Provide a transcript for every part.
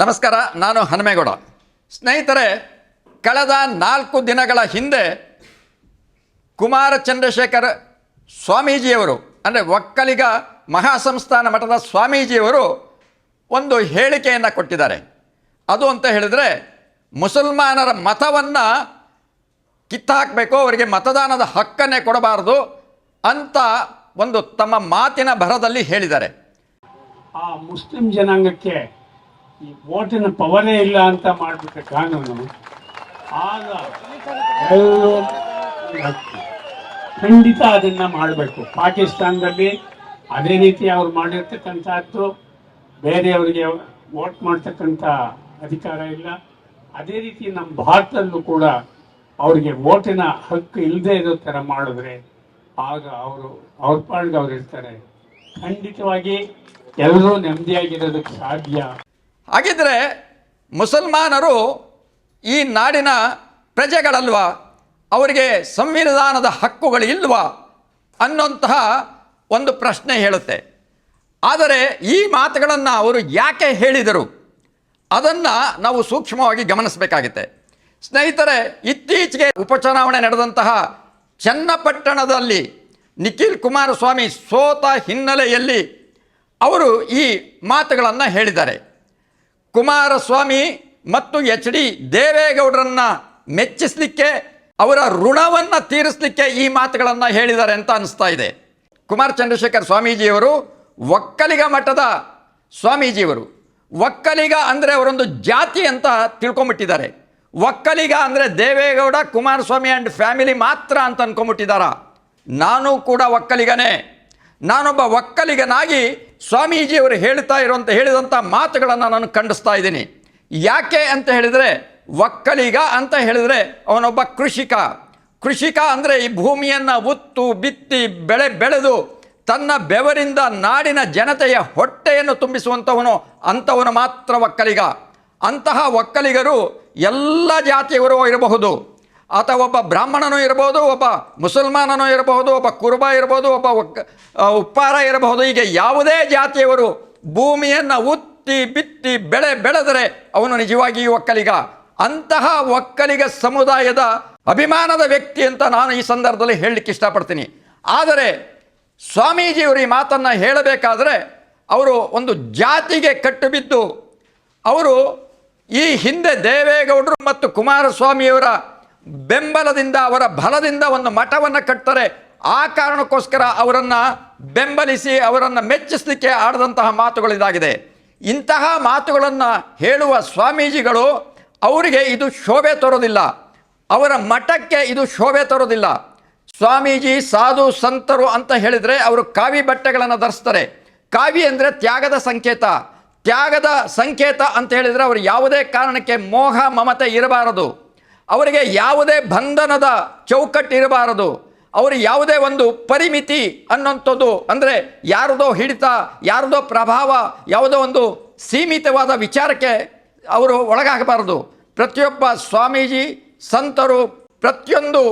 ನಮಸ್ಕಾರ, ನಾನು ಹನುಮೇಗೌಡ. ಸ್ನೇಹಿತರೆ, ಕಳೆದ 4 ದಿನಗಳ ಹಿಂದೆ ಕುಮಾರ ಚಂದ್ರಶೇಖರ್ ಸ್ವಾಮೀಜಿಯವರು, ಅಂದರೆ ಒಕ್ಕಲಿಗ ಮಹಾಸಂಸ್ಥಾನ ಮಠದ ಸ್ವಾಮೀಜಿಯವರು ಒಂದು ಹೇಳಿಕೆಯನ್ನು ಕೊಟ್ಟಿದ್ದಾರೆ. ಅದು ಅಂತ ಹೇಳಿದರೆ, ಮುಸಲ್ಮಾನರ ಮತವನ್ನು ಕಿತ್ತಾಕಬೇಕು, ಅವರಿಗೆ ಮತದಾನದ ಹಕ್ಕನ್ನೇ ಕೊಡಬಾರದು ಅಂತ ಒಂದು ತಮ್ಮ ಮಾತಿನ ಭರದಲ್ಲಿ ಹೇಳಿದ್ದಾರೆ. ಆ ಮುಸ್ಲಿಂ ಜನಾಂಗಕ್ಕೆ ಈ ವೋಟಿನ ಪವರೇ ಇಲ್ಲ ಅಂತ ಮಾಡಿಬಿಟ್ರೆ ಕಾನೂನು, ಆಗ ಖಂಡಿತ ಅದನ್ನ ಮಾಡಬೇಕು. ಪಾಕಿಸ್ತಾನದಲ್ಲಿ ಅದೇ ರೀತಿ ಅವ್ರು ಮಾಡಿರ್ತಕ್ಕಂಥದ್ದು, ಬೇರೆಯವರಿಗೆ ವೋಟ್ ಮಾಡ್ತಕ್ಕಂಥ ಅಧಿಕಾರ ಇಲ್ಲ. ಅದೇ ರೀತಿ ನಮ್ಮ ಭಾರತದಲ್ಲೂ ಕೂಡ ಅವರಿಗೆ ವೋಟಿನ ಹಕ್ಕು ಇಲ್ಲದೆ ಇರೋ ಥರ ಮಾಡಿದ್ರೆ ಆಗ ಅವ್ರ ಪಾಡಿಗೆ ಅವ್ರು ಇರ್ತಾರೆ. ಖಂಡಿತವಾಗಿ ಎಲ್ಲರೂ ನೆಮ್ಮದಿಯಾಗಿರೋದಕ್ಕೆ ಸಾಧ್ಯ. ಹಾಗಿದ್ರೆ ಮುಸಲ್ಮಾನರು ಈ ನಾಡಿನ ಪ್ರಜೆಗಳಲ್ವಾ, ಅವರಿಗೆ ಸಂವಿಧಾನದ ಹಕ್ಕುಗಳು ಇಲ್ವಾ ಅನ್ನೋಂತಹ ಒಂದು ಪ್ರಶ್ನೆ ಹೇಳುತ್ತೆ. ಆದರೆ ಈ ಮಾತುಗಳನ್ನು ಅವರು ಯಾಕೆ ಹೇಳಿದರು ಅದನ್ನು ನಾವು ಸೂಕ್ಷ್ಮವಾಗಿ ಗಮನಿಸಬೇಕಾಗುತ್ತೆ. ಸ್ನೇಹಿತರೆ, ಇತ್ತೀಚೆಗೆ ಉಪಚುನಾವಣೆ ನಡೆದಂತಹ ಚನ್ನಪಟ್ಟಣದಲ್ಲಿ ನಿಖಿಲ್ ಕುಮಾರಸ್ವಾಮಿ ಸೋತ ಹಿನ್ನೆಲೆಯಲ್ಲಿ ಅವರು ಈ ಮಾತುಗಳನ್ನು ಹೇಳಿದ್ದಾರೆ. ಕುಮಾರಸ್ವಾಮಿ ಮತ್ತು HD ದೇವೇಗೌಡರನ್ನು ಮೆಚ್ಚಿಸಲಿಕ್ಕೆ, ಅವರ ಋಣವನ್ನು ತೀರಿಸಲಿಕ್ಕೆ ಈ ಮಾತುಗಳನ್ನು ಹೇಳಿದ್ದಾರೆ ಅಂತ ಅನಿಸ್ತಾ ಇದೆ. ಕುಮಾರ ಚಂದ್ರಶೇಖರ್ ಸ್ವಾಮೀಜಿಯವರು ಒಕ್ಕಲಿಗ ಮಠದ ಸ್ವಾಮೀಜಿಯವರು. ಒಕ್ಕಲಿಗ ಅಂದರೆ ಅವರೊಂದು ಜಾತಿ ಅಂತ ತಿಳ್ಕೊಂಬಿಟ್ಟಿದ್ದಾರೆ. ಒಕ್ಕಲಿಗ ಅಂದರೆ ದೇವೇಗೌಡ, ಕುಮಾರಸ್ವಾಮಿ ಆ್ಯಂಡ್ ಫ್ಯಾಮಿಲಿ ಮಾತ್ರ ಅಂತ ಅಂದ್ಕೊಂಬಿಟ್ಟಿದ್ದಾರ. ನಾನು ಕೂಡ ಒಕ್ಕಲಿಗನೇ. ನಾನೊಬ್ಬ ಒಕ್ಕಲಿಗನಾಗಿ ಸ್ವಾಮೀಜಿಯವರು ಹೇಳಿದಂಥ ಮಾತುಗಳನ್ನು ನಾನು ಖಂಡಿಸ್ತಾ ಇದ್ದೀನಿ. ಯಾಕೆ ಅಂತ ಹೇಳಿದರೆ, ಒಕ್ಕಲಿಗ ಅಂತ ಹೇಳಿದರೆ ಅವನೊಬ್ಬ ಕೃಷಿಕ ಅಂದರೆ ಈ ಭೂಮಿಯನ್ನು ಉತ್ತು ಬಿತ್ತಿ ಬೆಳೆ ಬೆಳೆದು ತನ್ನ ಬೆವರಿಂದ ನಾಡಿನ ಜನತೆಯ ಹೊಟ್ಟೆಯನ್ನು ತುಂಬಿಸುವಂಥವನು, ಅಂಥವನು ಮಾತ್ರ ಒಕ್ಕಲಿಗ. ಅಂತಹ ಒಕ್ಕಲಿಗರು ಎಲ್ಲ ಜಾತಿಯವರು ಇರಬಹುದು, ಅಥವಾ ಒಬ್ಬ ಬ್ರಾಹ್ಮಣನೂ ಇರಬಹುದು, ಒಬ್ಬ ಮುಸಲ್ಮಾನನೂ ಇರಬಹುದು, ಒಬ್ಬ ಕುರುಬ ಇರಬಹುದು, ಒಬ್ಬ ಉಪ್ಪಾರ ಇರಬಹುದು. ಹೀಗೆ ಯಾವುದೇ ಜಾತಿಯವರು ಭೂಮಿಯನ್ನು ಉತ್ತಿ ಬಿತ್ತಿ ಬೆಳೆ ಬೆಳೆದರೆ ಅವನು ನಿಜವಾಗಿಯೂ ಒಕ್ಕಲಿಗ. ಅಂತಹ ಒಕ್ಕಲಿಗ ಸಮುದಾಯದ ಅಭಿಮಾನದ ವ್ಯಕ್ತಿ ಅಂತ ನಾನು ಈ ಸಂದರ್ಭದಲ್ಲಿ ಹೇಳಲಿಕ್ಕೆ ಇಷ್ಟಪಡ್ತೀನಿ. ಆದರೆ ಸ್ವಾಮೀಜಿಯವರು ಈ ಮಾತನ್ನು ಹೇಳಬೇಕಾದ್ರೆ ಅವರು ಒಂದು ಜಾತಿಗೆ ಕಟ್ಟುಬಿದ್ದು, ಅವರು ಈ ಹಿಂದೆ ದೇವೇಗೌಡರು ಮತ್ತು ಕುಮಾರಸ್ವಾಮಿಯವರ ಬೆಂಬಲದಿಂದ, ಅವರ ಬಲದಿಂದ ಒಂದು ಮಠವನ್ನು ಕಟ್ತಾರೆ. ಆ ಕಾರಣಕ್ಕೋಸ್ಕರ ಅವರನ್ನು ಬೆಂಬಲಿಸಿ, ಅವರನ್ನು ಮೆಚ್ಚಿಸಲಿಕ್ಕೆ ಆಡಿದಂತಹ ಮಾತುಗಳಿದಾಗಿದೆ. ಇಂತಹ ಮಾತುಗಳನ್ನು ಹೇಳುವ ಸ್ವಾಮೀಜಿಗಳು, ಅವರಿಗೆ ಇದು ಶೋಭೆ ತರೋದಿಲ್ಲ, ಅವರ ಮಠಕ್ಕೆ ಇದು ಶೋಭೆ ತರೋದಿಲ್ಲ. ಸ್ವಾಮೀಜಿ ಸಾಧು ಸಂತರು ಅಂತ ಹೇಳಿದರೆ ಅವರು ಕಾವಿ ಬಟ್ಟೆಗಳನ್ನು ಧರಿಸ್ತಾರೆ. ಕಾವಿ ಅಂದರೆ ತ್ಯಾಗದ ಸಂಕೇತ. ತ್ಯಾಗದ ಸಂಕೇತ ಅಂತ ಹೇಳಿದರೆ ಅವರು ಯಾವುದೇ ಕಾರಣಕ್ಕೆ ಮೋಹ ಮಮತೆ ಇರಬಾರದು, ಅವರಿಗೆ ಯಾವುದೇ ಬಂಧನದ ಚೌಕಟ್ಟು ಇರಬಾರದು, ಅವರು ಯಾವುದೇ ಒಂದು ಪರಿಮಿತಿ ಅನ್ನೋಂಥದ್ದು, ಅಂದರೆ ಯಾರದೋ ಹಿಡಿತ, ಯಾರದೋ ಪ್ರಭಾವ, ಯಾವುದೋ ಒಂದು ಸೀಮಿತವಾದ ವಿಚಾರಕ್ಕೆ ಅವರು ಒಳಗಾಗಬಾರದು. ಪ್ರತಿಯೊಬ್ಬ ಸ್ವಾಮೀಜಿ ಸಂತರು ಪ್ರತಿಯೊಂದು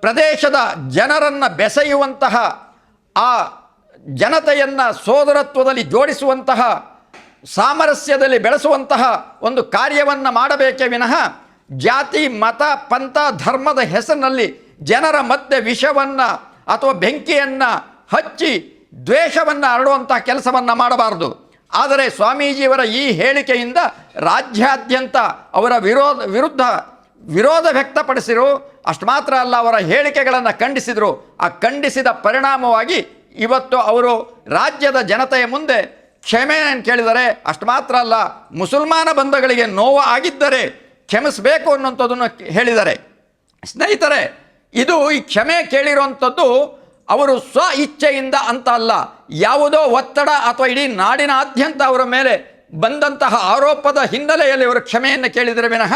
ಪ್ರದೇಶದ ಜನರನ್ನು ಬೆಸೆಯುವಂತಹ, ಆ ಜನತೆಯನ್ನು ಸೋದರತ್ವದಲ್ಲಿ ಜೋಡಿಸುವಂತಹ, ಸಾಮರಸ್ಯದಲ್ಲಿ ಬೆಳೆಸುವಂತಹ ಒಂದು ಕಾರ್ಯವನ್ನು ಮಾಡಬೇಕೇ ವಿನಃ ಜಾತಿ ಮತ ಪಂಥ ಧರ್ಮದ ಹೆಸರಿನಲ್ಲಿ ಜನರ ಮಧ್ಯೆ ವಿಷವನ್ನು ಅಥವಾ ಬೆಂಕಿಯನ್ನು ಹಚ್ಚಿ ದ್ವೇಷವನ್ನು ಹರಡುವಂಥ ಕೆಲಸವನ್ನು ಮಾಡಬಾರದು. ಆದರೆ ಸ್ವಾಮೀಜಿಯವರ ಈ ಹೇಳಿಕೆಯಿಂದ ರಾಜ್ಯಾದ್ಯಂತ ಅವರ ವಿರೋಧ ವ್ಯಕ್ತಪಡಿಸಿರು. ಅಷ್ಟು ಮಾತ್ರ ಅಲ್ಲ, ಅವರ ಹೇಳಿಕೆಗಳನ್ನು ಖಂಡಿಸಿದರು. ಆ ಖಂಡಿಸಿದ ಪರಿಣಾಮವಾಗಿ ಇವತ್ತು ಅವರು ರಾಜ್ಯದ ಜನತೆಯ ಮುಂದೆ ಕ್ಷಮೆಯನ್ನು ಕೇಳಿದರೆ. ಅಷ್ಟು ಮಾತ್ರ ಅಲ್ಲ, ಮುಸಲ್ಮಾನ ಬಂಧುಗಳಿಗೆ ನೋವು ಆಗಿದ್ದರೆ ಕ್ಷಮಿಸಬೇಕು ಅನ್ನೋಂಥದ್ದನ್ನು ಹೇಳಿದ್ದಾರೆ. ಸ್ನೇಹಿತರೆ, ಇದು ಈ ಕ್ಷಮೆ ಕೇಳಿರುವಂಥದ್ದು ಅವರು ಸ್ವ ಇಚ್ಛೆಯಿಂದ ಅಂತ ಅಲ್ಲ, ಯಾವುದೋ ಒತ್ತಡ ಅಥವಾ ಇಡೀ ನಾಡಿನಾದ್ಯಂತ ಅವರ ಮೇಲೆ ಬಂದಂತಹ ಆರೋಪದ ಹಿನ್ನೆಲೆಯಲ್ಲಿ ಅವರು ಕ್ಷಮೆಯನ್ನು ಕೇಳಿದರೆ ವಿನಃ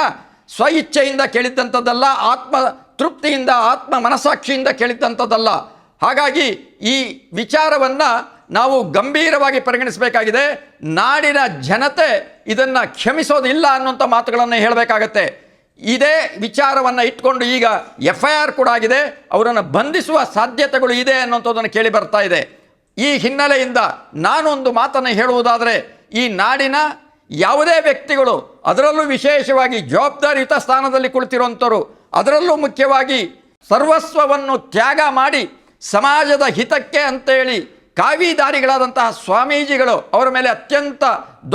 ಸ್ವ ಇಚ್ಛೆಯಿಂದ ಕೇಳಿದ್ದಂಥದ್ದಲ್ಲ, ಆತ್ಮ ತೃಪ್ತಿಯಿಂದ, ಆತ್ಮ ಮನಸ್ಸಾಕ್ಷಿಯಿಂದ ಕೇಳಿದ್ದಂಥದ್ದಲ್ಲ. ಹಾಗಾಗಿ ಈ ವಿಚಾರವನ್ನು ನಾವು ಗಂಭೀರವಾಗಿ ಪರಿಗಣಿಸಬೇಕಾಗಿದೆ. ನಾಡಿನ ಜನತೆ ಇದನ್ನು ಕ್ಷಮಿಸೋದಿಲ್ಲ ಅನ್ನುವಂಥ ಮಾತುಗಳನ್ನು ಹೇಳಬೇಕಾಗತ್ತೆ. ಇದೇ ವಿಚಾರವನ್ನು ಇಟ್ಕೊಂಡು ಈಗ FIR ಕೂಡ ಆಗಿದೆ, ಅವರನ್ನು ಬಂಧಿಸುವ ಸಾಧ್ಯತೆಗಳು ಇದೆ ಅನ್ನುವಂಥದ್ದನ್ನು ಕೇಳಿ ಬರ್ತಾ ಇದೆ. ಈ ಹಿನ್ನೆಲೆಯಿಂದ ನಾನು ಒಂದು ಮಾತನ್ನು ಹೇಳುವುದಾದರೆ, ಈ ನಾಡಿನ ಯಾವುದೇ ವ್ಯಕ್ತಿಗಳು, ಅದರಲ್ಲೂ ವಿಶೇಷವಾಗಿ ಜವಾಬ್ದಾರಿಯುತ ಸ್ಥಾನದಲ್ಲಿ ಕುಳಿತಿರುವಂಥವರು, ಅದರಲ್ಲೂ ಮುಖ್ಯವಾಗಿ ಸರ್ವಸ್ವವನ್ನು ತ್ಯಾಗ ಮಾಡಿ ಸಮಾಜದ ಹಿತಕ್ಕೆ ಅಂತೇಳಿ ಕಾವಿದಾರಿಗಳಾದಂತಹ ಸ್ವಾಮೀಜಿಗಳು, ಅವರ ಮೇಲೆ ಅತ್ಯಂತ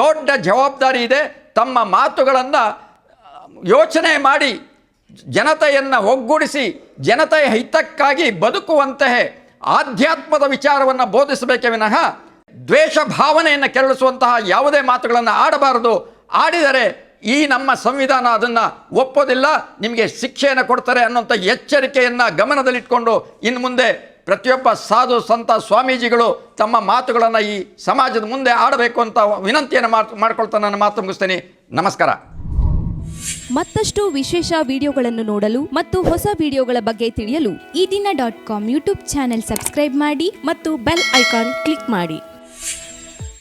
ದೊಡ್ಡ ಜವಾಬ್ದಾರಿ ಇದೆ. ತಮ್ಮ ಮಾತುಗಳನ್ನು ಯೋಚನೆ ಮಾಡಿ ಜನತೆಯನ್ನು ಒಗ್ಗೂಡಿಸಿ ಜನತೆಯ ಹಿತಕ್ಕಾಗಿ ಬದುಕುವಂತಹ ಆಧ್ಯಾತ್ಮದ ವಿಚಾರವನ್ನು ಬೋಧಿಸಬೇಕೇ ವಿನಃ ದ್ವೇಷ ಭಾವನೆಯನ್ನು ಕೆರಳಿಸುವಂತಹ ಯಾವುದೇ ಮಾತುಗಳನ್ನು ಆಡಬಾರದು. ಆಡಿದರೆ ಈ ನಮ್ಮ ಸಂವಿಧಾನ ಅದನ್ನು ಒಪ್ಪೋದಿಲ್ಲ, ನಿಮಗೆ ಶಿಕ್ಷೆಯನ್ನು ಕೊಡ್ತಾರೆ ಅನ್ನೋಂಥ ಎಚ್ಚರಿಕೆಯನ್ನು ಗಮನದಲ್ಲಿಟ್ಕೊಂಡು ಇನ್ನು ಮುಂದೆ ಪ್ರತಿಯೊಬ್ಬ ಸಾಧು ಸಂತ ಸ್ವಾಮೀಜಿಗಳು ತಮ್ಮ ಮಾತುಗಳನ್ನು ಈ ಸಮಾಜದ ಮುಂದೆ ಆಡಬೇಕು ಅಂತ ವಿನಂತಿಯನ್ನು ಮಾಡ್ಕೊಳ್ತಾ ನನ್ನ ಮಾತು ಮುಗಿಸ್ತೇನೆ. ನಮಸ್ಕಾರ. ಮತ್ತಷ್ಟು ವಿಶೇಷ ವಿಡಿಯೋಗಳನ್ನು ನೋಡಲು ಮತ್ತು ಹೊಸ ವಿಡಿಯೋಗಳ ಬಗ್ಗೆ ತಿಳಿಯಲು ಈ ದಿನ .com ಯೂಟ್ಯೂಬ್ ಚಾನೆಲ್ ಸಬ್ಸ್ಕ್ರೈಬ್ ಮಾಡಿ ಮತ್ತು ಬೆಲ್ ಐಕಾನ್ ಕ್ಲಿಕ್ ಮಾಡಿ.